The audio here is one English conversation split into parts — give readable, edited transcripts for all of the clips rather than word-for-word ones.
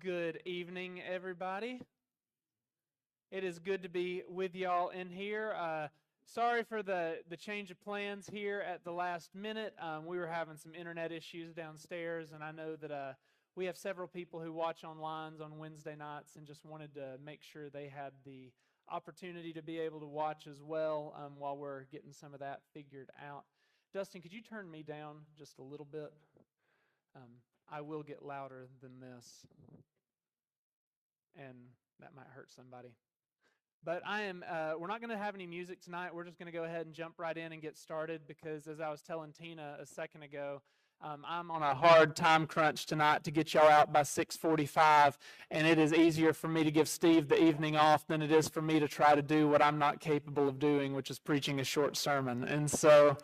Good evening, everybody. It is good to be with y'all in here. Sorry for the change of plans here at the last minute. We were having some internet issues downstairs, and I know that we have several people who watch online on Wednesday nights and just wanted to make sure they had the opportunity to be able to watch as well while we're getting some of that figured out. Dustin, could you turn me down just a little bit? I will get louder than this, and that might hurt somebody. But we're not going to have any music tonight. We're just going to go ahead and jump right in and get started because, as I was telling Tina a second ago, I'm on a hard time crunch tonight to get y'all out by 6:45, and it is easier for me to give Steve the evening off than it is for me to try to do what I'm not capable of doing, which is preaching a short sermon. And so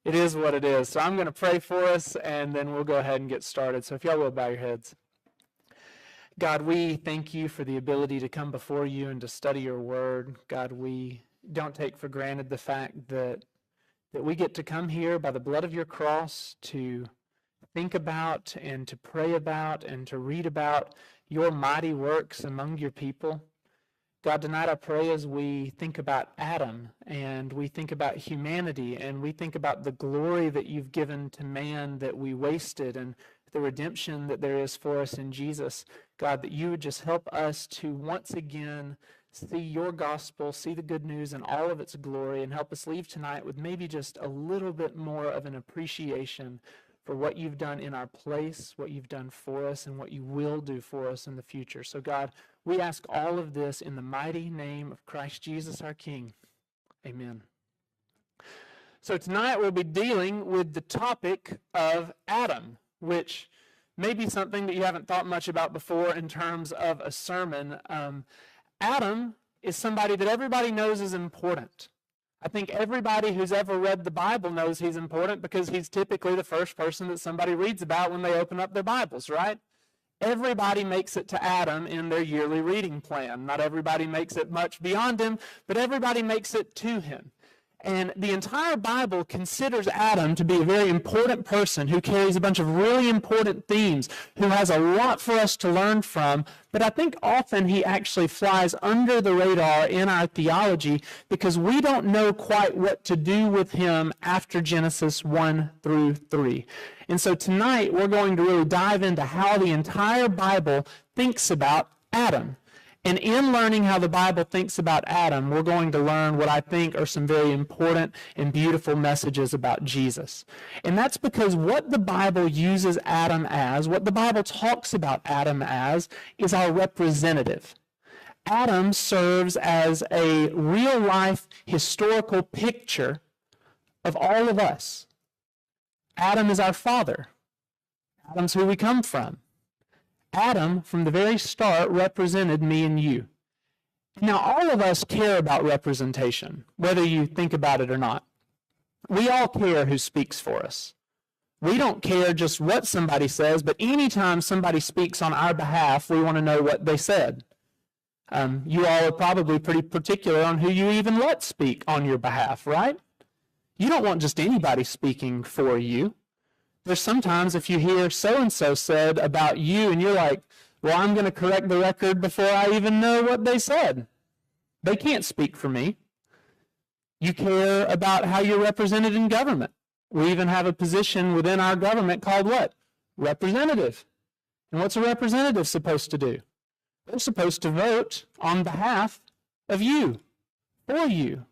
it is what it is. So I'm going to pray for us, and then we'll go ahead and get started. So if y'all will bow your heads. God, we thank you for the ability to come before you and to study your word. God, we don't take for granted the fact that we get to come here by the blood of your cross to think about and to pray about and to read about your mighty works among your people. God, tonight I pray as we think about Adam and we think about humanity and we think about the glory that you've given to man that we wasted and the redemption that there is for us in Jesus, God, that you would just help us to once again see your gospel, see the good news and all of its glory, and help us leave tonight with maybe just a little bit more of an appreciation for what you've done in our place, what you've done for us, and what you will do for us in the future. So God, we ask all of this in the mighty name of Christ Jesus our King. Amen. So tonight we'll be dealing with the topic of Adam, which may be something that you haven't thought much about before in terms of a sermon. Adam is somebody that everybody knows is important. I think everybody who's ever read the Bible knows he's important because he's typically the first person that somebody reads about when they open up their Bibles, right? Everybody makes it to Adam in their yearly reading plan. Not everybody makes it much beyond him, but everybody makes it to him. And the entire Bible considers Adam to be a very important person who carries a bunch of really important themes, who has a lot for us to learn from, but I think often he actually flies under the radar in our theology because we don't know quite what to do with him after Genesis 1 through 3. And so tonight we're going to really dive into how the entire Bible thinks about Adam. And in learning how the Bible thinks about Adam, we're going to learn what I think are some very important and beautiful messages about Jesus. And that's because what the Bible uses Adam as, what the Bible talks about Adam as, is our representative. Adam serves as a real-life historical picture of all of us. Adam is our father. Adam's who we come from. Adam, from the very start, represented me and you. Now, all of us care about representation, whether you think about it or not. We all care who speaks for us. We don't care just what somebody says, but anytime somebody speaks on our behalf, we want to know what they said. You all are probably pretty particular on who you even let speak on your behalf, right? You don't want just anybody speaking for you. There's sometimes if you hear so-and-so said about you and you're like, well, I'm going to correct the record before I even know what they said. They can't speak for me. You care about how you're represented in government. We even have a position within our government called what? Representative. And what's a representative supposed to do? They're supposed to vote on behalf of you, for you.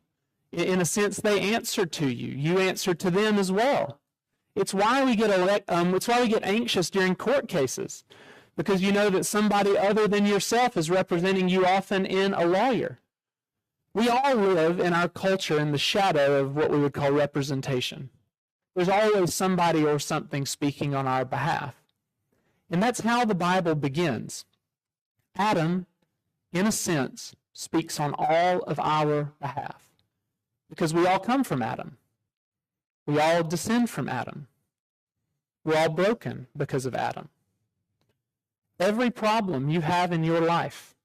In a sense, they answer to you. You answer to them as well. It's why we get anxious during court cases, because you know that somebody other than yourself is representing you, often in a lawyer. We all live in our culture in the shadow of what we would call representation. There's always somebody or something speaking on our behalf. And that's how the Bible begins. Adam, in a sense, speaks on all of our behalf, because we all come from Adam. We all descend from Adam. We're all broken because of Adam. Every problem you have in your life,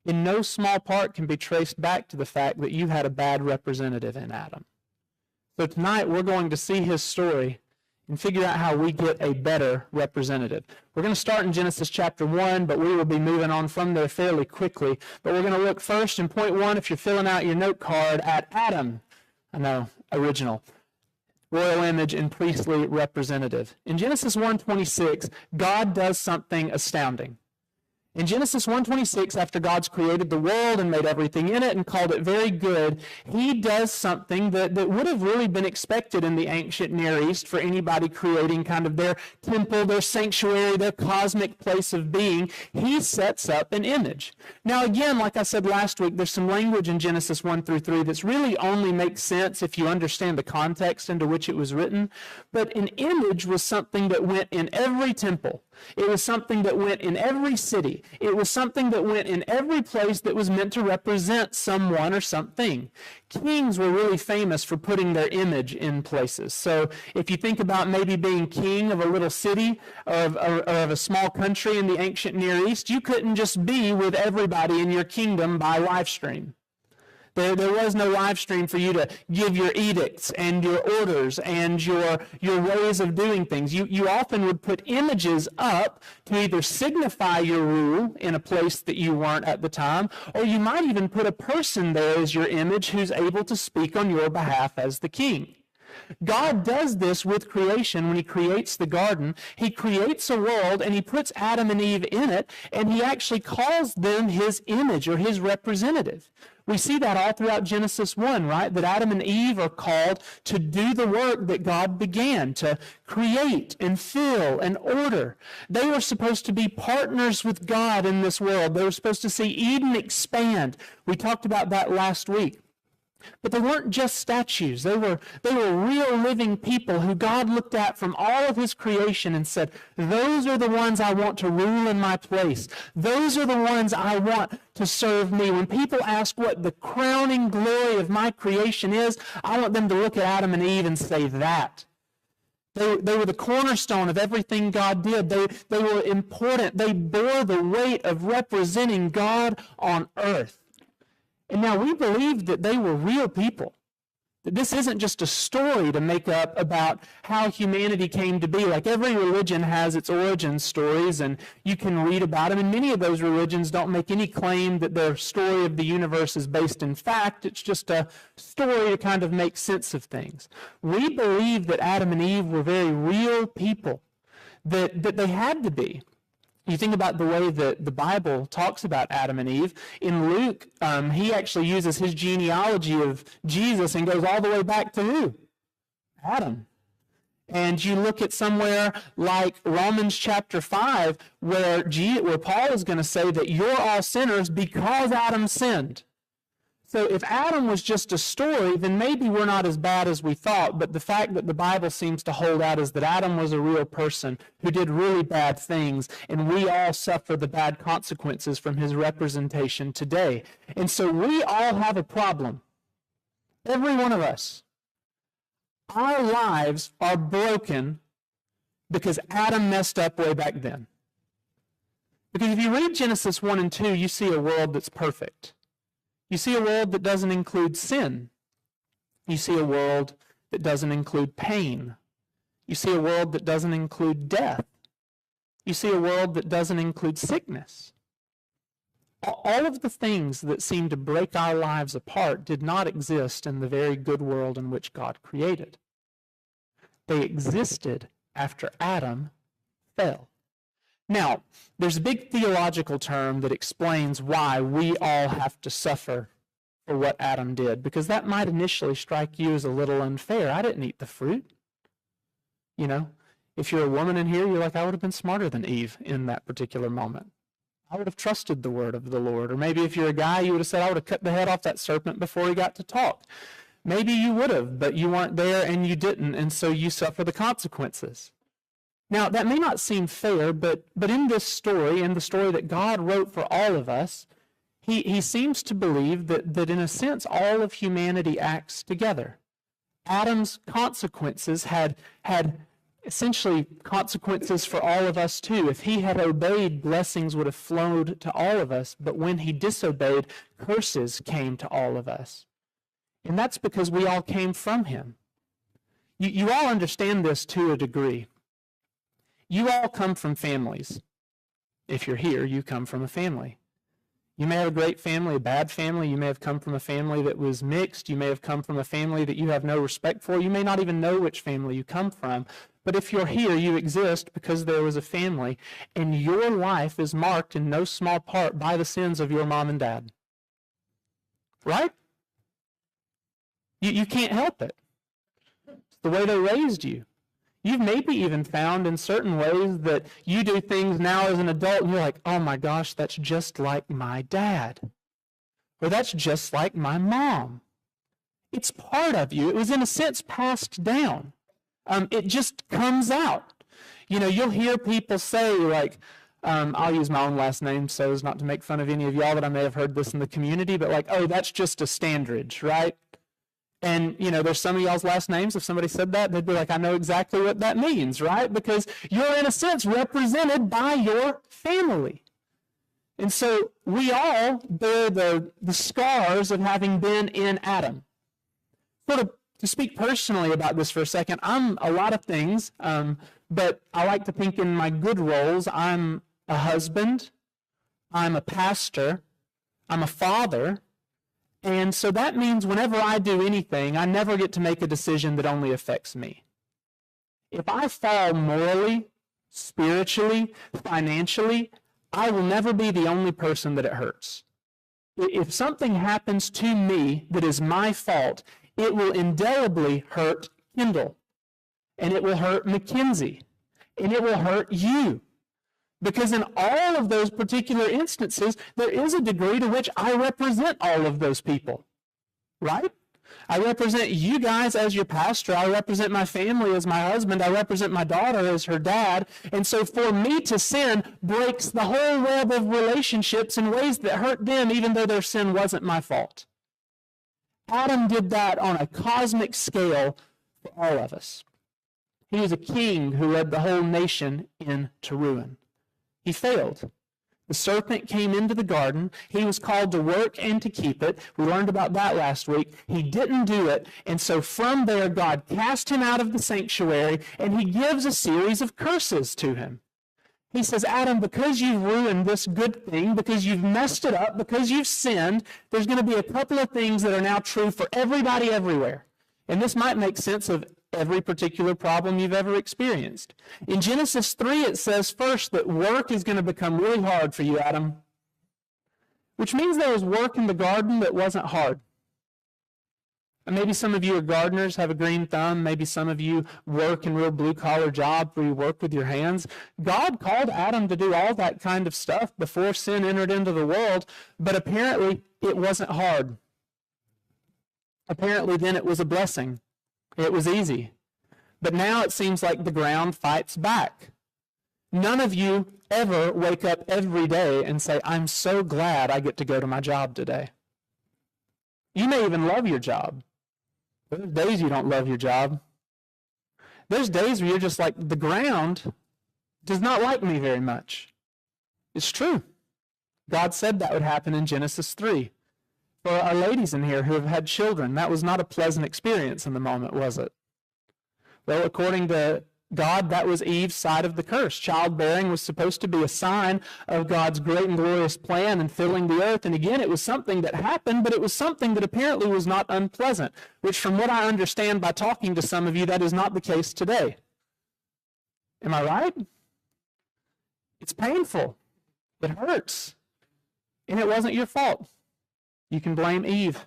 in no small part, can be traced back to the fact that you had a bad representative in Adam. So tonight we're going to see his story and figure out how we get a better representative. We're going to start in Genesis chapter 1, but we will be moving on from there fairly quickly. But we're going to look first in point 1, if you're filling out your note card, at Adam. I know, original. Royal image and priestly representative. In Genesis 1:26, God does something astounding. In Genesis 1:26, after God's created the world and made everything in it and called it very good, he does something that would have really been expected in the ancient Near East for anybody creating kind of their temple, their sanctuary, their cosmic place of being. He sets up an image. Now again, like I said last week, there's some language in Genesis 1-3 that's really only makes sense if you understand the context into which it was written. But an image was something that went in every temple. It was something that went in every city. It was something that went in every place that was meant to represent someone or something. Kings were really famous for putting their image in places. So if you think about maybe being king of a little city or of a small country in the ancient Near East, you couldn't just be with everybody in your kingdom by live stream. There was no live stream for you to give your edicts and your orders and your ways of doing things. You often would put images up to either signify your rule in a place that you weren't at the time, or you might even put a person there as your image who's able to speak on your behalf as the king. God does this with creation when he creates the garden. He creates a world and he puts Adam and Eve in it, and he actually calls them his image or his representative. We see that all throughout Genesis 1, right? That Adam and Eve are called to do the work that God began, to create and fill and order. They were supposed to be partners with God in this world. They were supposed to see Eden expand. We talked about that last week. But they weren't just statues. They were real living people who God looked at from all of his creation and said, those are the ones I want to rule in my place. Those are the ones I want to serve me. When people ask what the crowning glory of my creation is, I want them to look at Adam and Eve and say that. They were the cornerstone of everything God did. They were important. They bore the weight of representing God on earth. And now we believe that they were real people. That this isn't just a story to make up about how humanity came to be. Like every religion has its origin stories, and you can read about them. And many of those religions don't make any claim that their story of the universe is based in fact. It's just a story to kind of make sense of things. We believe that Adam and Eve were very real people, that they had to be. You think about the way that the Bible talks about Adam and Eve. In Luke, he actually uses his genealogy of Jesus and goes all the way back to who? Adam. And you look at somewhere like Romans chapter 5, where Paul is going to say that you're all sinners because Adam sinned. So if Adam was just a story, then maybe we're not as bad as we thought, but the fact that the Bible seems to hold out is that Adam was a real person who did really bad things, and we all suffer the bad consequences from his representation today. And so we all have a problem. Every one of us. Our lives are broken because Adam messed up way back then. Because if you read Genesis 1 and 2, you see a world that's perfect. You see a world that doesn't include sin. You see a world that doesn't include pain. You see a world that doesn't include death. You see a world that doesn't include sickness. All of the things that seem to break our lives apart did not exist in the very good world in which God created. They existed after Adam fell. Now, there's a big theological term that explains why we all have to suffer for what Adam did, because that might initially strike you as a little unfair. I didn't eat the fruit. You know, if you're a woman in here, you're like, I would have been smarter than Eve in that particular moment. I would have trusted the word of the Lord. Or maybe if you're a guy, you would have said, I would have cut the head off that serpent before he got to talk. Maybe you would have, but you weren't there and you didn't, and so you suffer the consequences. Now, that may not seem fair, but in this story, in the story that God wrote for all of us, he seems to believe that in a sense, all of humanity acts together. Adam's consequences had essentially consequences for all of us too. If he had obeyed, blessings would have flowed to all of us, but when he disobeyed, curses came to all of us. And that's because we all came from him. You all understand this to a degree. You all come from families. If you're here, you come from a family. You may have a great family, a bad family. You may have come from a family that was mixed. You may have come from a family that you have no respect for. You may not even know which family you come from. But if you're here, you exist because there was a family, and your life is marked in no small part by the sins of your mom and dad. Right? You can't help it. It's the way they raised you. You've maybe even found in certain ways that you do things now as an adult and you're like, oh my gosh, that's just like my dad. Or that's just like my mom. It's part of you. It was in a sense passed down. It just comes out. You know, you'll hear people say like, I'll use my own last name so as not to make fun of any of y'all that I may have heard this in the community, but like, oh, that's just a Standridge, right? And, you know, there's some of y'all's last names. If somebody said that, they'd be like, I know exactly what that means, right? Because you're, in a sense, represented by your family. And so we all bear the scars of having been in Adam. So to speak personally about this for a second, I'm a lot of things, but I like to think in my good roles. I'm a husband, I'm a pastor, I'm a father. And so that means whenever I do anything, I never get to make a decision that only affects me. If I fall morally, spiritually, financially, I will never be the only person that it hurts. If something happens to me that is my fault, it will indelibly hurt Kendall, and it will hurt Mackenzie, and it will hurt you. Because in all of those particular instances, there is a degree to which I represent all of those people, right? I represent you guys as your pastor. I represent my family as my husband. I represent my daughter as her dad. And so for me to sin breaks the whole web of relationships in ways that hurt them, even though their sin wasn't my fault. Adam did that on a cosmic scale for all of us. He was a king who led the whole nation into ruin. He failed. The serpent came into the garden. He was called to work and to keep it. We learned about that last week. He didn't do it. And so from there, God cast him out of the sanctuary, and he gives a series of curses to him. He says, Adam, because you've ruined this good thing, because you've messed it up, because you've sinned, there's going to be a couple of things that are now true for everybody everywhere. And this might make sense of every particular problem you've ever experienced. In Genesis 3, it says first that work is going to become really hard for you, Adam, which means there was work in the garden that wasn't hard. And maybe some of you are gardeners, have a green thumb. Maybe some of you work in real blue-collar jobs where you work with your hands. God called Adam to do all that kind of stuff before sin entered into the world, but apparently it wasn't hard. Apparently then it was a blessing. It was easy. But now it seems like the ground fights back. None of you ever wake up every day and say, I'm so glad I get to go to my job today. You may even love your job. There's days you don't love your job. There's days where you're just like, the ground does not like me very much. It's true. God said that would happen in Genesis 3. For our ladies in here who have had children, that was not a pleasant experience in the moment, was it? Well, according to God, that was Eve's side of the curse. Childbearing was supposed to be a sign of God's great and glorious plan in filling the earth. And again, it was something that happened, but it was something that apparently was not unpleasant, which from what I understand by talking to some of you, that is not the case today. Am I right? It's painful. It hurts. And it wasn't your fault. You can blame Eve.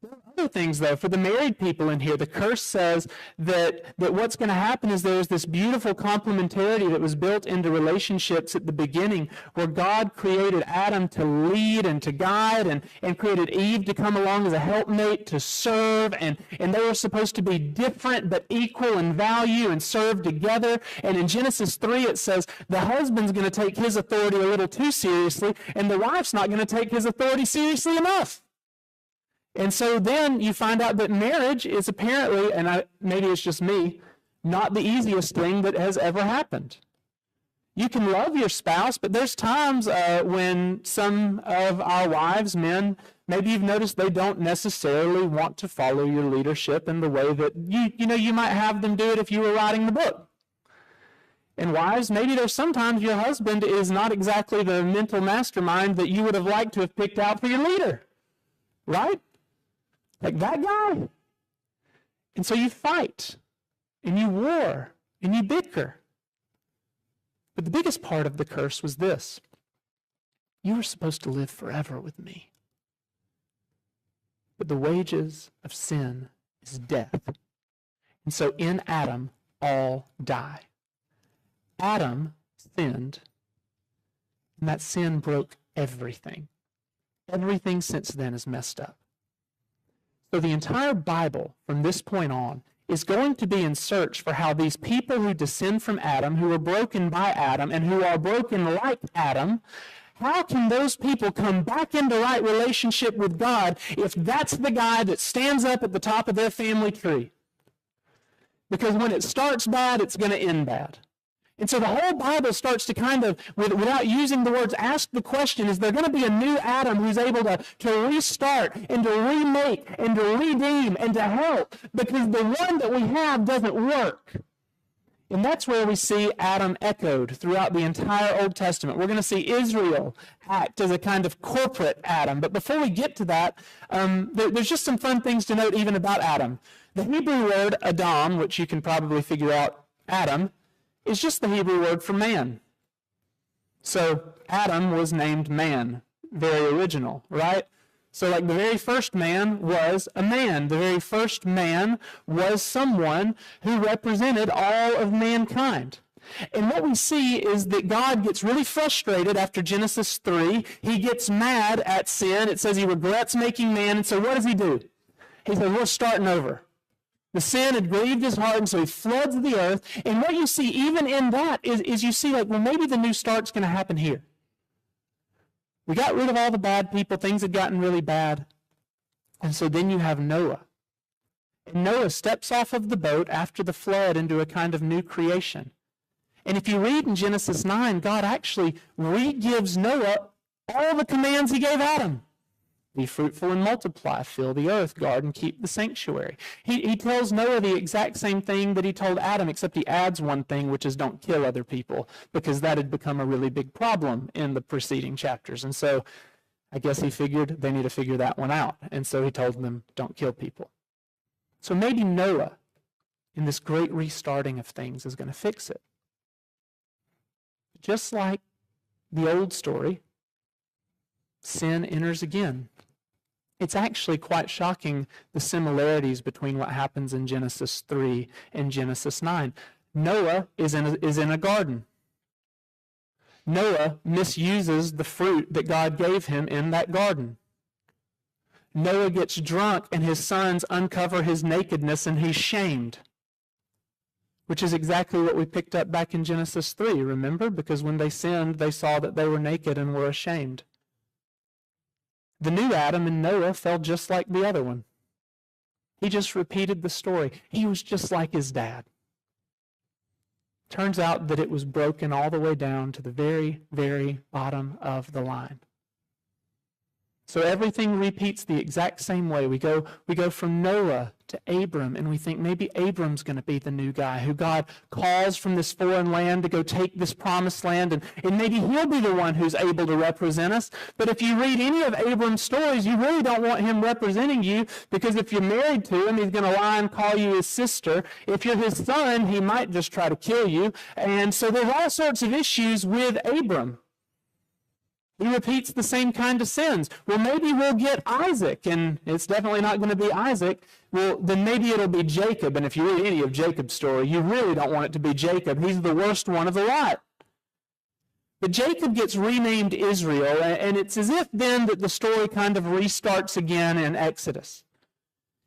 There are other things, though. For the married people in here, the curse says that what's going to happen is there's this beautiful complementarity that was built into relationships at the beginning where God created Adam to lead and to guide and created Eve to come along as a helpmate to serve. And they were supposed to be different but equal in value and serve together. And in Genesis 3, it says the husband's going to take his authority a little too seriously, and the wife's not going to take his authority seriously enough. And so then you find out that marriage is apparently, and maybe it's just me, not the easiest thing that has ever happened. You can love your spouse, but there's times when some of our wives, men, maybe you've noticed they don't necessarily want to follow your leadership in the way that you might have them do it if you were writing the book. And wives, maybe there's sometimes your husband is not exactly the mental mastermind that you would have liked to have picked out for your leader, right? Like that guy. And so you fight, and you war, and you bicker. But the biggest part of the curse was this: you were supposed to live forever with me. But the wages of sin is death. And so in Adam, all die. Adam sinned, and that sin broke everything. Everything since then is messed up. So the entire Bible, from this point on, is going to be in search for how these people who descend from Adam, who are broken by Adam, and who are broken like Adam, how can those people come back into right relationship with God if that's the guy that stands up at the top of their family tree? Because when it starts bad, it's going to end bad. And so the whole Bible starts to kind of, without using the words, ask the question, is there going to be a new Adam who's able to restart and to remake and to redeem and to help? Because the one that we have doesn't work. And that's where we see Adam echoed throughout the entire Old Testament. We're going to see Israel act as a kind of corporate Adam. But before we get to that, there's just some fun things to note even about Adam. The Hebrew word Adam, which you can probably figure out, Adam, is just the Hebrew word for man. So Adam was named man, very original, right? So like the very first man was a man. The very first man was someone who represented all of mankind. And what we see is that God gets really frustrated after Genesis 3. He gets mad at sin. It says he regrets making man. And so what does he do? He says, we're starting over. The sin had grieved his heart, and so he floods the earth. And what you see even in that is you see, like, well, maybe the new start's going to happen here. We got rid of all the bad people. Things had gotten really bad. And so then you have Noah. And Noah steps off of the boat after the flood into a kind of new creation. And if you read in Genesis 9, God actually re-gives Noah all the commands he gave Adam. Be fruitful and multiply, fill the earth, guard and keep the sanctuary. He tells Noah the exact same thing that he told Adam, except he adds one thing, which is don't kill other people, because that had become a really big problem in the preceding chapters. And so I guess he figured they need to figure that one out. And so he told them, don't kill people. So maybe Noah, in this great restarting of things, is going to fix it. Just like the old story, sin enters again. It's actually quite shocking, the similarities between what happens in Genesis 3 and Genesis 9. Noah is in a garden. Noah misuses the fruit that God gave him in that garden. Noah gets drunk and his sons uncover his nakedness and he's shamed, which is exactly what we picked up back in Genesis 3, remember? Because when they sinned, they saw that they were naked and were ashamed. The new Adam in Noah fell just like the other one. He just repeated the story. He was just like his dad. Turns out that it was broken all the way down to the very, very bottom of the line. So everything repeats the exact same way. We go from Noah to Abram, and we think maybe Abram's going to be the new guy who God calls from this foreign land to go take this promised land, and maybe he'll be the one who's able to represent us. But if you read any of Abram's stories, you really don't want him representing you, because if you're married to him, he's going to lie and call you his sister. If you're his son, he might just try to kill you. And so there's all sorts of issues with Abram. He repeats the same kind of sins. Well, maybe we'll get Isaac, and it's definitely not going to be Isaac. Well, then maybe it'll be Jacob, and if you read any of Jacob's story, you really don't want it to be Jacob. He's the worst one of the lot. But Jacob gets renamed Israel, and it's as if then that the story kind of restarts again in Exodus.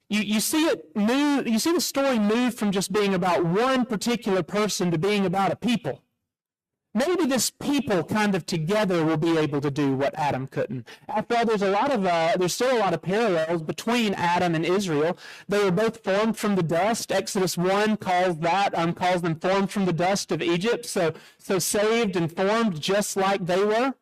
You see it move. You see the story move from just being about one particular person to being about a people. maybe this people kind of together will be able to do what Adam couldn't. After all, there's still a lot of parallels between Adam and Israel. They were both formed from the dust. Exodus 1 calls them formed from the dust of Egypt. So saved and formed just like they were.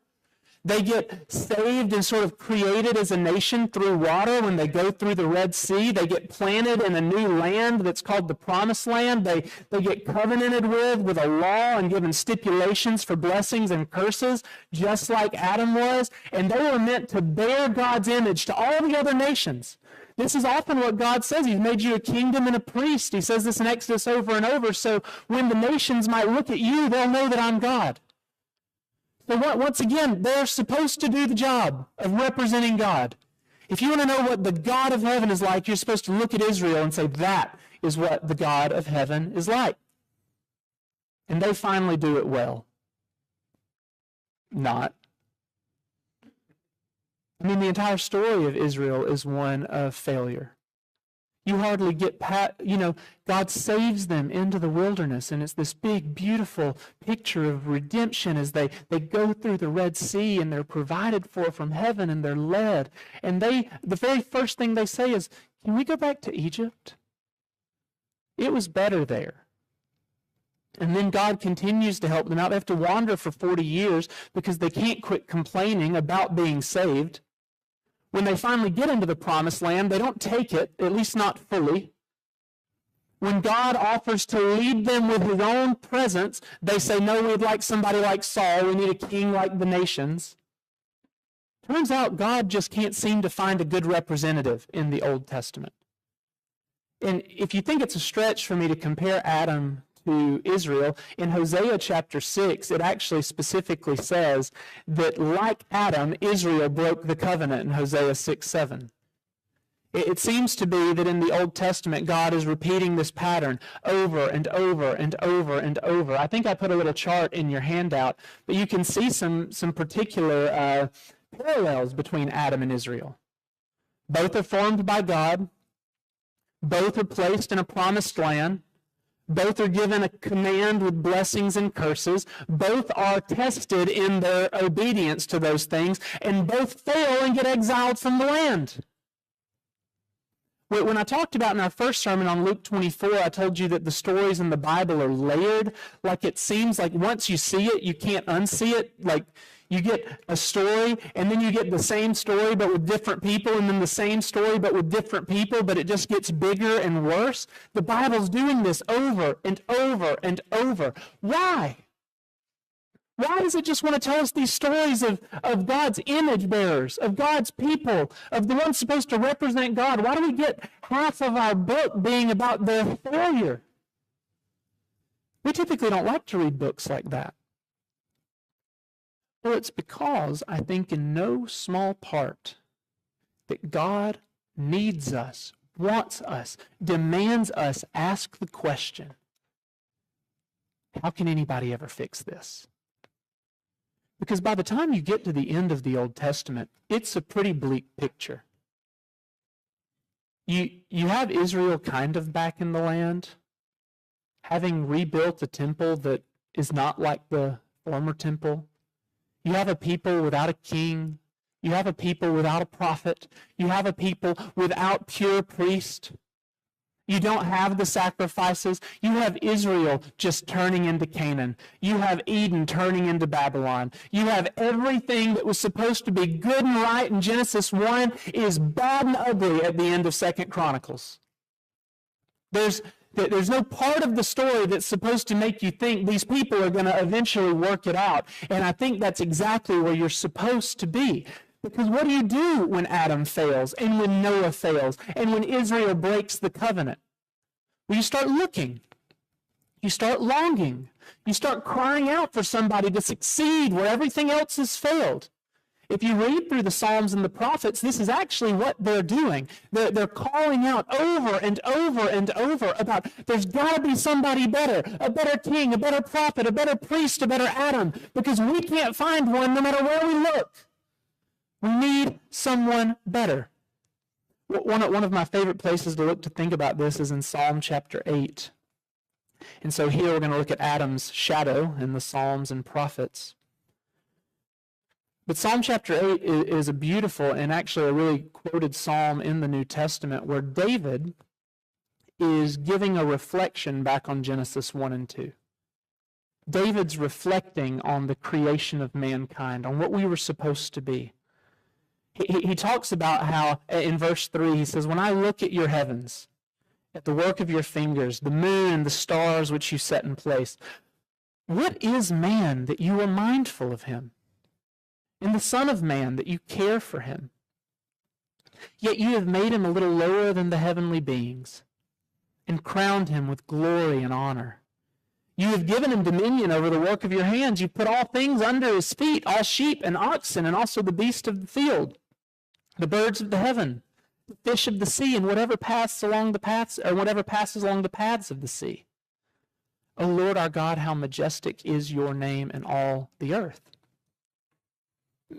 They get saved and sort of created as a nation through water when they go through the Red Sea. They get planted in a new land that's called the Promised Land. They get covenanted with a law and given stipulations for blessings and curses, just like Adam was. And they were meant to bear God's image to all the other nations. This is often what God says. He's made you a kingdom and a priest. He says this in Exodus over and over. So when the nations might look at you, they'll know that I'm God. So once again, they're supposed to do the job of representing God. If you want to know what the God of heaven is like, you're supposed to look at Israel and say, that is what the God of heaven is like. And they finally do it well. Not. I mean, the entire story of Israel is one of failure. You hardly get God saves them into the wilderness, and it's this big, beautiful picture of redemption as they go through the Red Sea, and they're provided for from heaven, and they're led. And the very first thing they say is, can we go back to Egypt? It was better there. And then God continues to help them out. They have to wander for 40 years because they can't quit complaining about being saved. When they finally get into the Promised Land, they don't take it, at least not fully. When God offers to lead them with his own presence, they say, no, we'd like somebody like Saul. We need a king like the nations. Turns out God just can't seem to find a good representative in the Old Testament. And if you think it's a stretch for me to compare Adam to Israel, in Hosea chapter 6, it actually specifically says that like Adam, Israel broke the covenant in Hosea 6:7. It seems to be that in the Old Testament, God is repeating this pattern over and over and over and over. I think I put a little chart in your handout, but you can see some particular parallels between Adam and Israel. Both are formed by God. Both are placed in a promised land. Both are given a command with blessings and curses. Both are tested in their obedience to those things, and both fail and get exiled from the land. When I talked about in our first sermon on Luke 24, I told you that the stories in the Bible are layered. Like it seems like once you see it, you can't unsee it. Like you get a story, and then you get the same story but with different people, and then the same story but with different people, but it just gets bigger and worse. The Bible's doing this over and over and over. Why? Why does it just want to tell us these stories of God's image bearers, of God's people, of the ones supposed to represent God? Why do we get half of our book being about their failure? We typically don't like to read books like that. Well, it's because, I think in no small part, that God needs us, wants us, demands us ask the question, how can anybody ever fix this? Because by the time you get to the end of the Old Testament, it's a pretty bleak picture. You have Israel kind of back in the land, having rebuilt a temple that is not like the former temple. You have a people without a king. You have a people without a prophet. You have a people without pure priest. You don't have the sacrifices. You have Israel just turning into Canaan. You have Eden turning into Babylon. You have everything that was supposed to be good and right in Genesis 1 is bad and ugly at the end of 2 Chronicles. There's no part of the story that's supposed to make you think these people are going to eventually work it out. And I think that's exactly where you're supposed to be. Because what do you do when Adam fails, and when Noah fails, and when Israel breaks the covenant? Well, you start looking. You start longing. You start crying out for somebody to succeed where everything else has failed. If you read through the Psalms and the prophets, this is actually what they're doing. They're calling out over and over and over about there's got to be somebody better, a better king, a better prophet, a better priest, a better Adam, because we can't find one no matter where we look. We need someone better. One of my favorite places to look to think about this is in Psalm chapter 8. And so here we're going to look at Adam's shadow in the Psalms and prophets. But Psalm chapter 8 is a beautiful and actually a really quoted psalm in the New Testament where David is giving a reflection back on Genesis 1 and 2. David's reflecting on the creation of mankind, on what we were supposed to be. He talks about how, in verse 3, he says, "When I look at your heavens, at the work of your fingers, the moon and the stars which you set in place, what is man that you are mindful of him? And the Son of Man that you care for him? Yet you have made him a little lower than the heavenly beings, and crowned him with glory and honor. You have given him dominion over the work of your hands. You put all things under his feet, all sheep and oxen, and also the beasts of the field, the birds of the heaven, the fish of the sea, and whatever passes along the paths of the sea. O Lord our God, how majestic is your name in all the earth."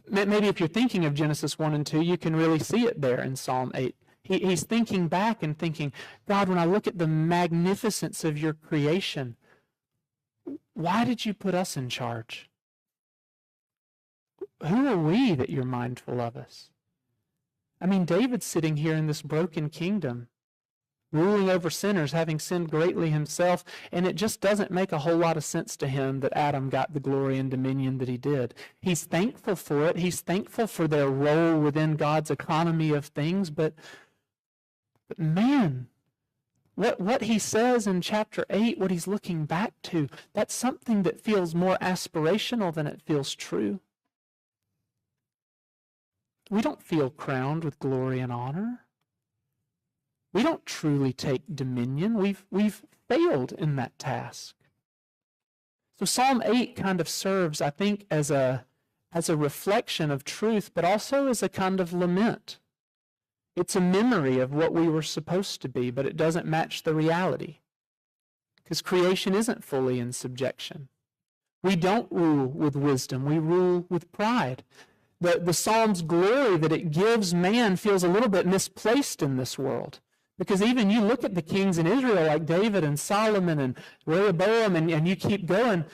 Maybe if you're thinking of Genesis 1 and 2, you can really see it there in Psalm 8. He's thinking back and thinking, God, when I look at the magnificence of your creation, why did you put us in charge? Who are we that you're mindful of us? I mean, David's sitting here in this broken kingdom, ruling over sinners, having sinned greatly himself, and it just doesn't make a whole lot of sense to him that Adam got the glory and dominion that he did. He's thankful for it. He's thankful for their role within God's economy of things, but man, what he says in chapter 8, what he's looking back to, that's something that feels more aspirational than it feels true. We don't feel crowned with glory and honor. We don't truly take dominion. We've failed in that task. So Psalm 8 kind of serves, I think, as a reflection of truth, but also as a kind of lament. It's a memory of what we were supposed to be, but it doesn't match the reality. Because creation isn't fully in subjection. We don't rule with wisdom. We rule with pride. The Psalm's glory that it gives man feels a little bit misplaced in this world. Because even you look at the kings in Israel like David and Solomon and Rehoboam and you keep going,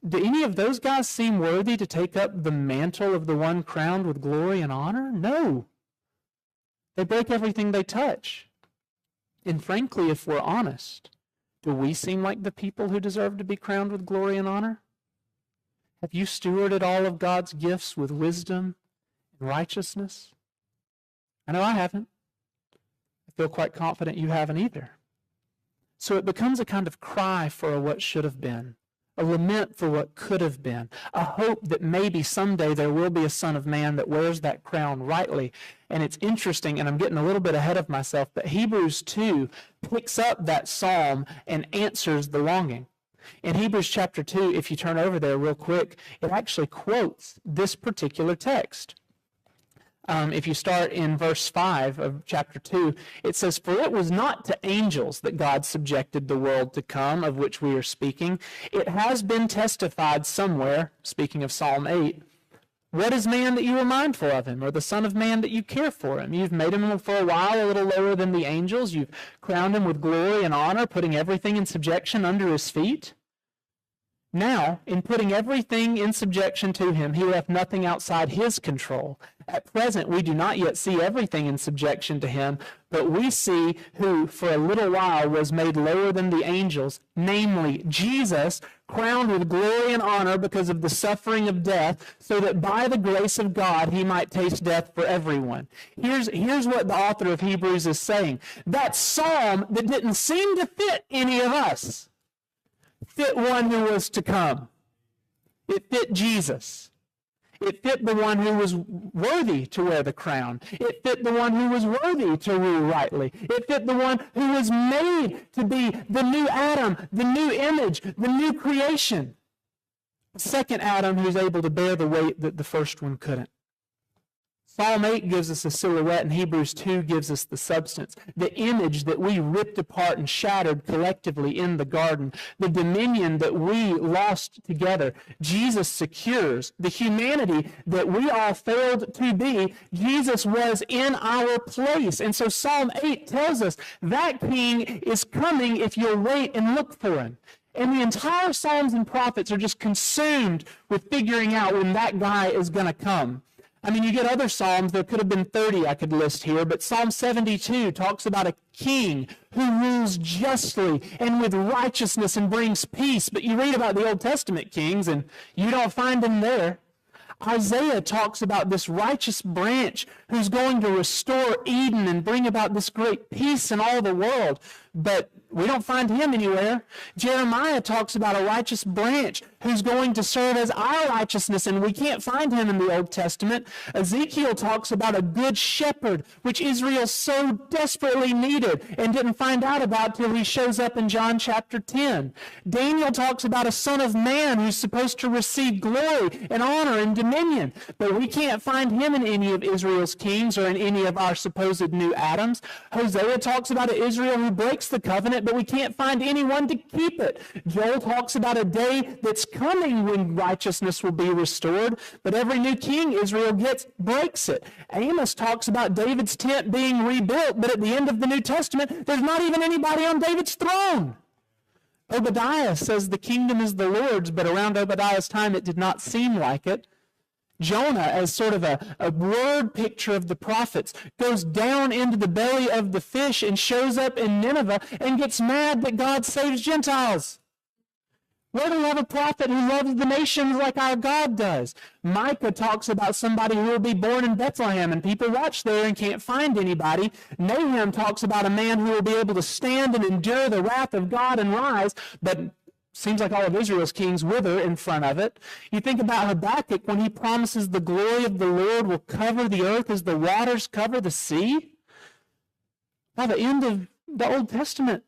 do any of those guys seem worthy to take up the mantle of the one crowned with glory and honor? No. They break everything they touch. And frankly, if we're honest, do we seem like the people who deserve to be crowned with glory and honor? Have you stewarded all of God's gifts with wisdom and righteousness? I know I haven't. I feel quite confident you haven't either. So it becomes a kind of cry for what should have been, a lament for what could have been, a hope that maybe someday there will be a Son of Man that wears that crown rightly. And it's interesting, and I'm getting a little bit ahead of myself, but Hebrews 2 picks up that psalm and answers the longing. In Hebrews chapter 2, if you turn over there real quick, it actually quotes this particular text. If you start in verse 5 of chapter 2, it says, "For it was not to angels that God subjected the world to come, of which we are speaking. It has been testified somewhere," speaking of Psalm 8, "What is man that you are mindful of him, or the Son of Man that you care for him? You've made him for a while a little lower than the angels. You've crowned him with glory and honor, putting everything in subjection under his feet. Now, in putting everything in subjection to him, he left nothing outside his control. At present, we do not yet see everything in subjection to him, but we see who for a little while was made lower than the angels, namely Jesus, crowned with glory and honor because of the suffering of death, so that by the grace of God he might taste death for everyone." Here's what the author of Hebrews is saying. That psalm that didn't seem to fit any of us fit one who was to come. It fit Jesus. It fit the one who was worthy to wear the crown. It fit the one who was worthy to rule rightly. It fit the one who was made to be the new Adam, the new image, the new creation. The second Adam who's able to bear the weight that the first one couldn't. Psalm 8 gives us a silhouette, and Hebrews 2 gives us the substance. The image that we ripped apart and shattered collectively in the garden, the dominion that we lost together, Jesus secures. The humanity that we all failed to be, Jesus was in our place. And so Psalm 8 tells us that king is coming if you'll wait and look for him. And the entire Psalms and prophets are just consumed with figuring out when that guy is going to come. I mean, you get other Psalms, there could have been 30 I could list here, but Psalm 72 talks about a king who rules justly and with righteousness and brings peace. But you read about the Old Testament kings and you don't find him there. Isaiah talks about this righteous branch who's going to restore Eden and bring about this great peace in all the world. But we don't find him anywhere. Jeremiah talks about a righteous branch who's going to serve as our righteousness, and we can't find him in the Old Testament. Ezekiel talks about a good shepherd, which Israel so desperately needed and didn't find out about till he shows up in John chapter 10. Daniel talks about a son of man who's supposed to receive glory and honor and dominion, but we can't find him in any of Israel's kings or in any of our supposed new Adams. Hosea talks about an Israel who breaks the covenant, but we can't find anyone to keep it. Joel talks about a day that's coming when righteousness will be restored, but every new king Israel gets breaks it. Amos talks about David's tent being rebuilt, but at the end of the New Testament, there's not even anybody on David's throne. Obadiah says the kingdom is the Lord's, but around Obadiah's time, it did not seem like it. Jonah, as sort of a word picture of the prophets, goes down into the belly of the fish and shows up in Nineveh and gets mad that God saves Gentiles. Where do we have a prophet who loves the nations like our God does? Micah talks about somebody who will be born in Bethlehem, and people watch there and can't find anybody. Nahum talks about a man who will be able to stand and endure the wrath of God and rise, but seems like all of Israel's kings wither in front of it. You think about Habakkuk when he promises the glory of the Lord will cover the earth as the waters cover the sea. By the end of the Old Testament,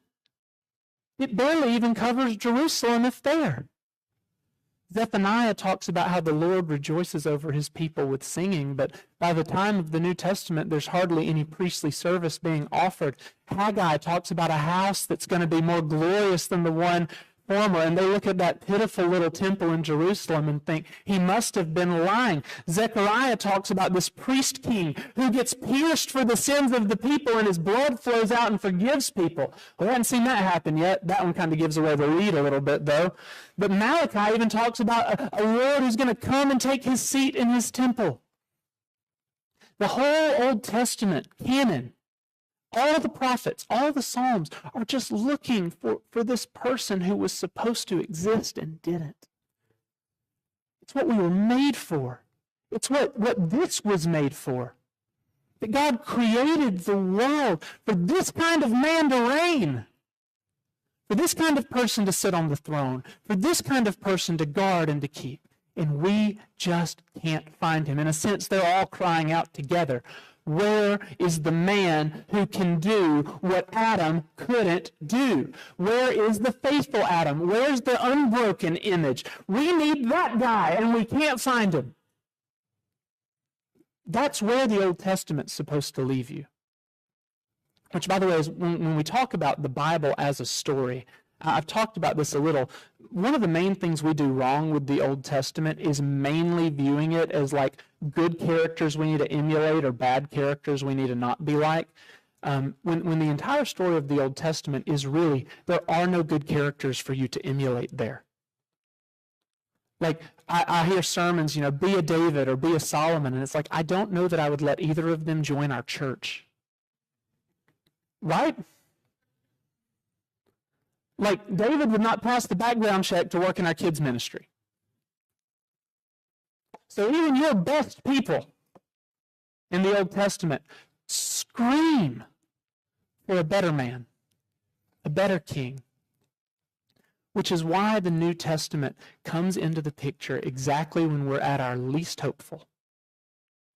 it barely even covers Jerusalem if there. Zephaniah talks about how the Lord rejoices over his people with singing, but by the time of the New Testament, there's hardly any priestly service being offered. Haggai talks about a house that's going to be more glorious than the one former, and they look at that pitiful little temple in Jerusalem and think, he must have been lying. Zechariah talks about this priest king who gets pierced for the sins of the people and his blood flows out and forgives people. We haven't seen that happen yet. That one kind of gives away the lead a little bit, though. But Malachi even talks about a Lord who's going to come and take his seat in his temple. The whole Old Testament canon, all the prophets, all the Psalms are just looking for this person who was supposed to exist and didn't. It's what we were made for. It's what this was made for. That God created the world for this kind of man to reign, for this kind of person to sit on the throne, for this kind of person to guard and to keep. And we just can't find him. In a sense, they're all crying out together. Where is the man who can do what Adam couldn't do? Where is the faithful Adam? Where's the unbroken image? We need that guy, and we can't find him. That's where the Old Testament's supposed to leave you. Which, by the way, is when we talk about the Bible as a story, I've talked about this a little. One of the main things we do wrong with the Old Testament is mainly viewing it as like good characters we need to emulate or bad characters we need to not be like. When the entire story of the Old Testament is really, there are no good characters for you to emulate there. Like, I hear sermons, be a David or be a Solomon, and it's like, I don't know that I would let either of them join our church. Right? Like, David would not pass the background check to work in our kids' ministry. So even your best people in the Old Testament scream for a better man, a better king, which is why the New Testament comes into the picture exactly when we're at our least hopeful,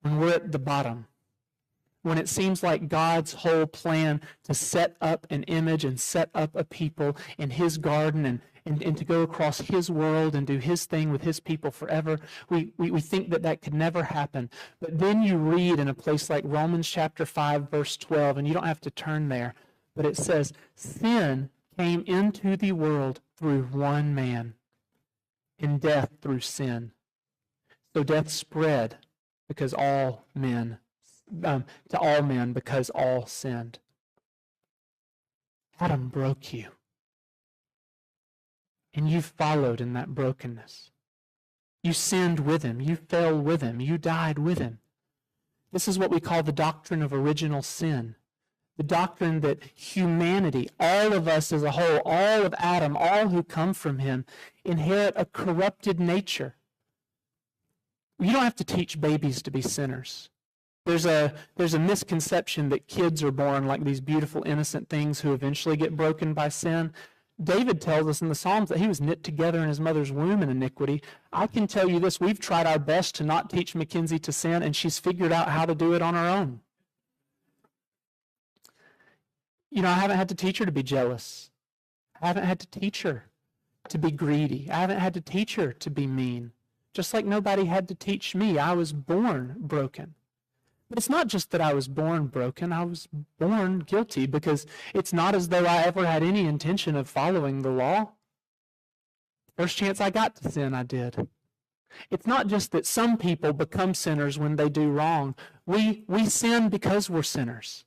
when we're at the bottom, when it seems like God's whole plan to set up an image and set up a people in his garden and to go across his world and do his thing with his people forever, we think that could never happen. But then you read in a place like Romans chapter 5, verse 12, and you don't have to turn there, but it says, sin came into the world through one man, and death through sin. So death spread because all men to all men because all sinned. Adam broke you. And you followed in that brokenness. You sinned with him. You fell with him. You died with him. This is what we call the doctrine of original sin. The doctrine that humanity, all of us as a whole, all of Adam, all who come from him, inherit a corrupted nature. You don't have to teach babies to be sinners. There's a misconception that kids are born like these beautiful, innocent things who eventually get broken by sin. David tells us in the Psalms that he was knit together in his mother's womb in iniquity. I can tell you this, we've tried our best to not teach Mackenzie to sin, and she's figured out how to do it on her own. You know, I haven't had to teach her to be jealous. I haven't had to teach her to be greedy. I haven't had to teach her to be mean. Just like nobody had to teach me. I was born broken. But it's not just that I was born broken. I was born guilty, because it's not as though I ever had any intention of following the law. First chance I got to sin, I did. It's not just that some people become sinners when they do wrong. We sin because we're sinners.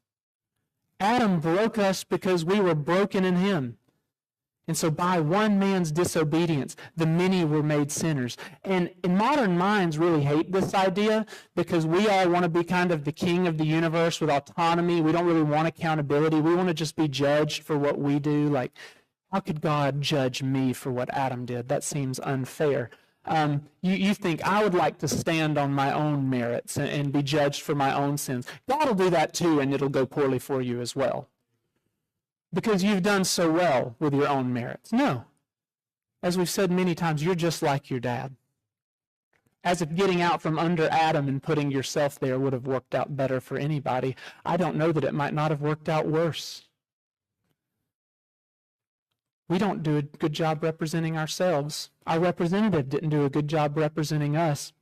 Adam broke us because we were broken in him. And so by one man's disobedience, the many were made sinners. And modern minds really hate this idea, because we all want to be kind of the king of the universe with autonomy. We don't really want accountability. We want to just be judged for what we do. Like, how could God judge me for what Adam did? That seems unfair. You think, I would like to stand on my own merits and be judged for my own sins. God will do that too, and it'll go poorly for you as well, because you've done so well with your own merits. No. As we've said many times, you're just like your dad. As if getting out from under Adam and putting yourself there would have worked out better for anybody. I don't know that it might not have worked out worse. We don't do a good job representing ourselves. Our representative didn't do a good job representing us.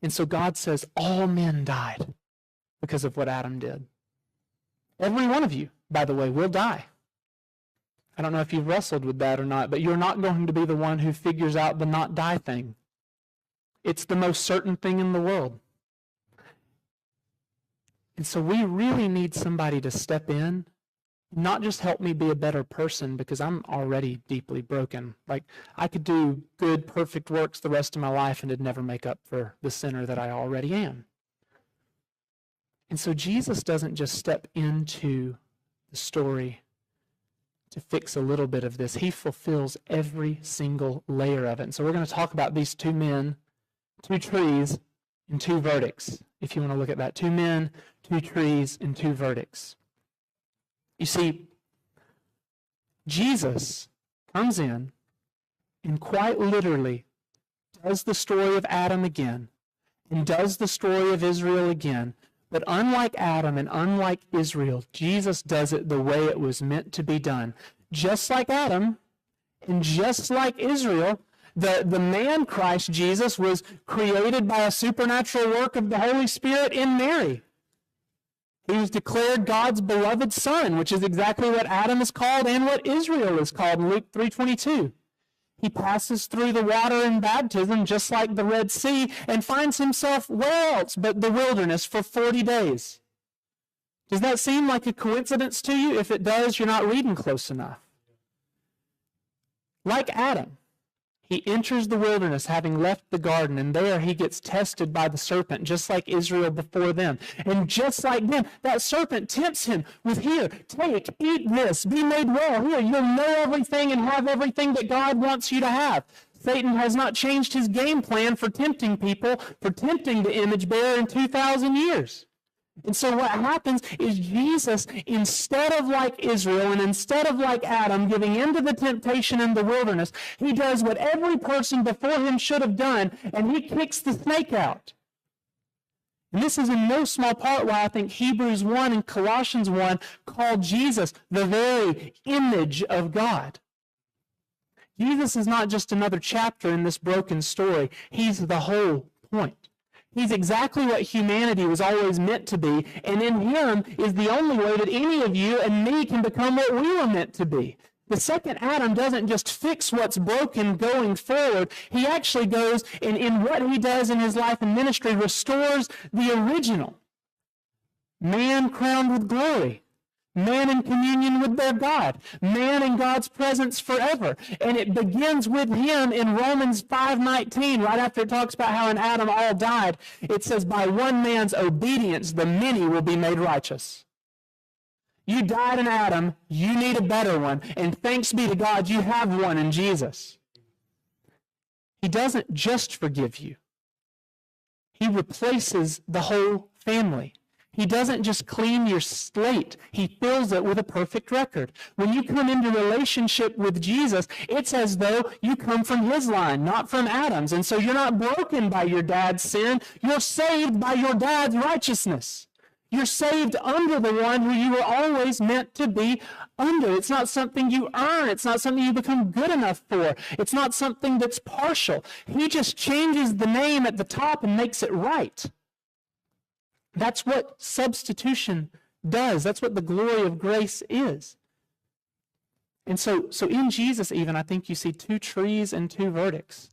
And so God says all men died because of what Adam did. Every one of you, by the way, will die. I don't know if you've wrestled with that or not, but you're not going to be the one who figures out the not die thing. It's the most certain thing in the world. And so we really need somebody to step in, not just help me be a better person, because I'm already deeply broken. Like, I could do good, perfect works the rest of my life and it'd never make up for the sinner that I already am. And so Jesus doesn't just step into the story to fix a little bit of this. He fulfills every single layer of it. And so we're going to talk about these two men, two trees, and two verdicts, if you want to look at that. Two men, two trees, and two verdicts. You see, Jesus comes in and quite literally does the story of Adam again and does the story of Israel again. But unlike Adam and unlike Israel, Jesus does it the way it was meant to be done. Just like Adam and just like Israel, the man Christ Jesus was created by a supernatural work of the Holy Spirit in Mary. He was declared God's beloved son, which is exactly what Adam is called and what Israel is called in Luke 3:22. He passes through the water in baptism, just like the Red Sea, and finds himself where else but the wilderness for 40 days. Does that seem like a coincidence to you? If it does, you're not reading close enough. Like Adam, he enters the wilderness having left the garden, and there he gets tested by the serpent, just like Israel before them. And just like them, that serpent tempts him with, here, take, eat this, be made well. Here, you'll know everything and have everything that God wants you to have. Satan has not changed his game plan for tempting people, for tempting the image bearer in 2,000 years. And so what happens is Jesus, instead of like Israel and instead of like Adam giving in to the temptation in the wilderness, he does what every person before him should have done, and he kicks the snake out. And this is in no small part why I think Hebrews 1 and Colossians 1 call Jesus the very image of God. Jesus is not just another chapter in this broken story. He's the whole point. He's exactly what humanity was always meant to be, and in him is the only way that any of you and me can become what we were meant to be. The second Adam doesn't just fix what's broken going forward. He actually goes and in what he does in his life and ministry restores the original. Man crowned with glory. Man in communion with their God. Man in God's presence forever. And it begins with him in Romans 5:19, right after it talks about how in Adam all died. It says, by one man's obedience, the many will be made righteous. You died in Adam, you need a better one. And thanks be to God, you have one in Jesus. He doesn't just forgive you. He replaces the whole family. He doesn't just clean your slate. He fills it with a perfect record. When you come into relationship with Jesus, it's as though you come from his line, not from Adam's. And so you're not broken by your dad's sin. You're saved by your dad's righteousness. You're saved under the one who you were always meant to be under. It's not something you earn. It's not something you become good enough for. It's not something that's partial. He just changes the name at the top and makes it right. That's what substitution does. That's what the glory of grace is. And so in Jesus even, I think you see two trees and two verdicts.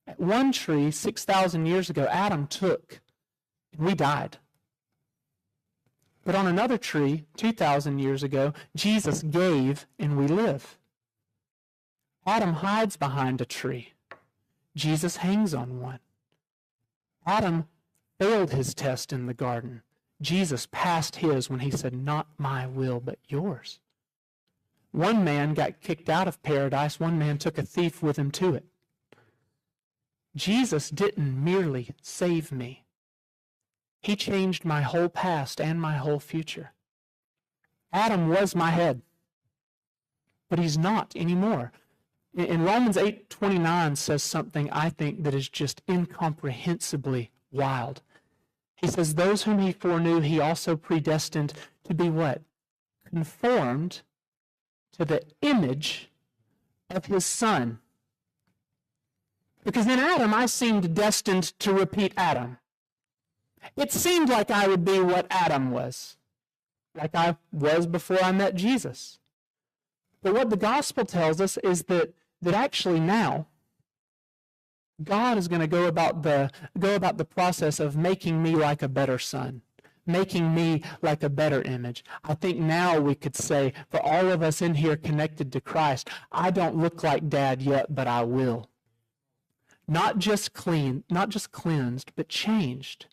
At one tree, 6,000 years ago, Adam took, and we died. But on another tree, 2,000 years ago, Jesus gave, and we live. Adam hides behind a tree. Jesus hangs on one. Adam failed his test in the garden. Jesus passed his when he said, not my will, but yours. One man got kicked out of paradise. One man took a thief with him to it. Jesus didn't merely save me. He changed my whole past and my whole future. Adam was my head, but he's not anymore. In Romans 8:29 says something I think that is just incomprehensibly wild. He says, those whom he foreknew, he also predestined to be what? Conformed to the image of his Son. Because in Adam, I seemed destined to repeat Adam. It seemed like I would be what Adam was, like I was before I met Jesus. But what the gospel tells us is that actually now, God is going to go about the process of making me like a better son, making me like a better image. I think now we could say, for all of us in here connected to Christ, I don't look like Dad yet, but I will. Not just cleansed, but changed.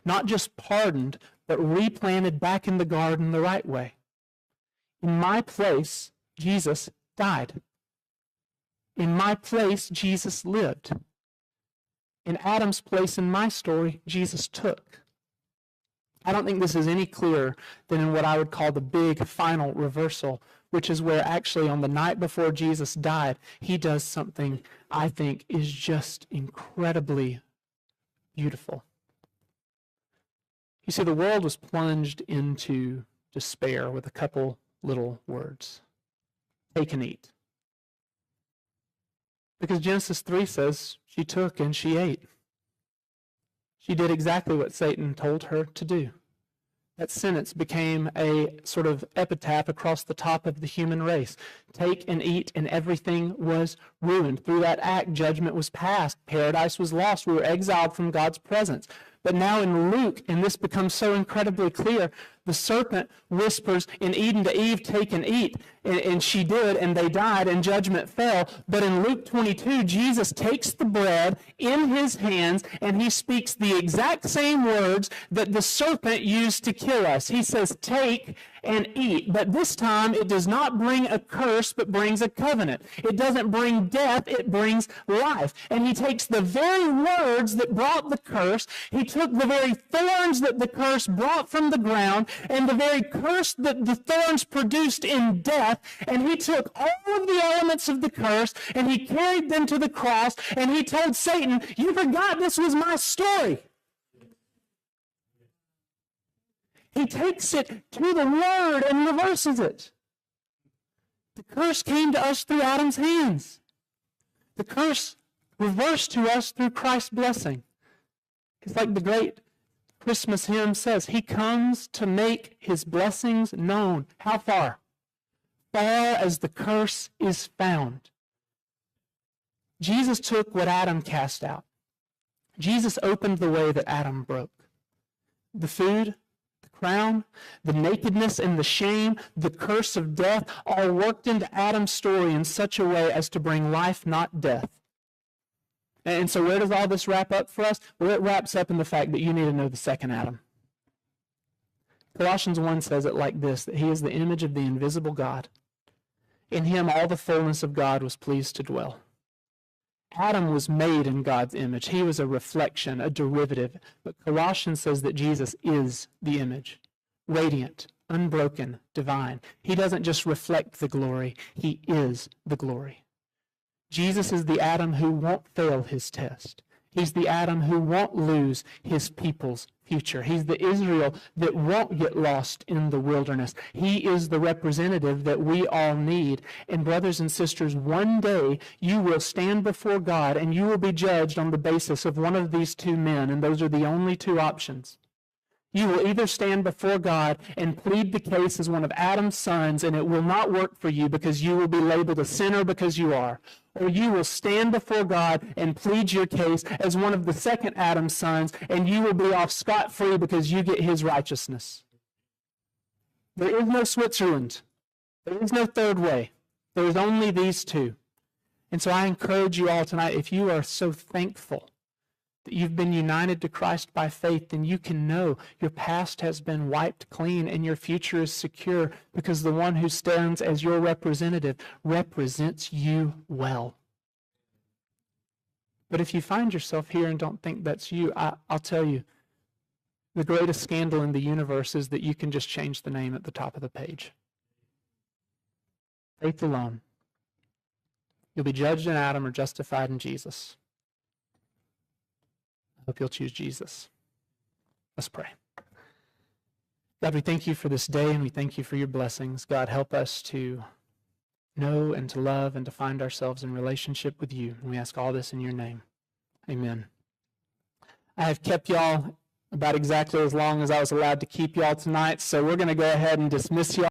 Not just pardoned, but replanted back in the garden the right way. In my place, Jesus died. In my place, Jesus lived. In Adam's place in my story, Jesus took. I don't think this is any clearer than in what I would call the big final reversal, which is where actually on the night before Jesus died, he does something I think is just incredibly beautiful. You see, the world was plunged into despair with a couple little words. Take and eat. Because Genesis 3 says she took and she ate. She did exactly what Satan told her to do. That sentence became a sort of epitaph across the top of the human race. Take and eat, and everything was ruined. Through that act, judgment was passed. Paradise was lost. We were exiled from God's presence. But now in Luke, and this becomes so incredibly clear, the serpent whispers in Eden to Eve, take and eat. And she did, and they died, and judgment fell. But in Luke 22, Jesus takes the bread in his hands, and he speaks the exact same words that the serpent used to kill us. He says, take and eat. But this time, it does not bring a curse, but brings a covenant. It doesn't bring death, it brings life. And he takes the very words that brought the curse, he took the very thorns that the curse brought from the ground, and the very curse that the thorns produced in death, and he took all of the elements of the curse, and he carried them to the cross, and he told Satan, you forgot this was my story. He takes it to the Word and reverses it. The curse came to us through Adam's hands. The curse reversed to us through Christ's blessing. It's like the great Christmas hymn says, He comes to make His blessings known. How far? Far as the curse is found. Jesus took what Adam cast out. Jesus opened the way that Adam broke. The food, the crown, the nakedness and the shame, the curse of death, all worked into Adam's story in such a way as to bring life, not death. And so where does all this wrap up for us? Well, it wraps up in the fact that you need to know the second Adam. Colossians 1 says it like this, that He is the image of the invisible God. In Him all the fullness of God was pleased to dwell. Adam was made in God's image. He was a reflection, a derivative. But Colossians says that Jesus is the image, radiant, unbroken, divine. He doesn't just reflect the glory, He is the glory. Jesus is the Adam who won't fail his test. He's the Adam who won't lose his people's future. He's the Israel that won't get lost in the wilderness. He is the representative that we all need. And brothers and sisters, one day you will stand before God and you will be judged on the basis of one of these two men, and those are the only two options. You will either stand before God and plead the case as one of Adam's sons, and it will not work for you because you will be labeled a sinner because you are. Or you will stand before God and plead your case as one of the second Adam's sons, and you will be off scot-free because you get his righteousness. There is no Switzerland. There is no third way. There is only these two. And so I encourage you all tonight, if you are so thankful that you've been united to Christ by faith, then you can know your past has been wiped clean and your future is secure because the one who stands as your representative represents you well. But if you find yourself here and don't think that's you, I'll tell you, the greatest scandal in the universe is that you can just change the name at the top of the page. Faith alone. You'll be judged in Adam or justified in Jesus. I hope you'll choose Jesus. Let's pray. God, we thank you for this day and we thank you for your blessings. God, help us to know and to love and to find ourselves in relationship with you. And we ask all this in your name. Amen. I have kept y'all about exactly as long as I was allowed to keep y'all tonight, so we're going to go ahead and dismiss y'all.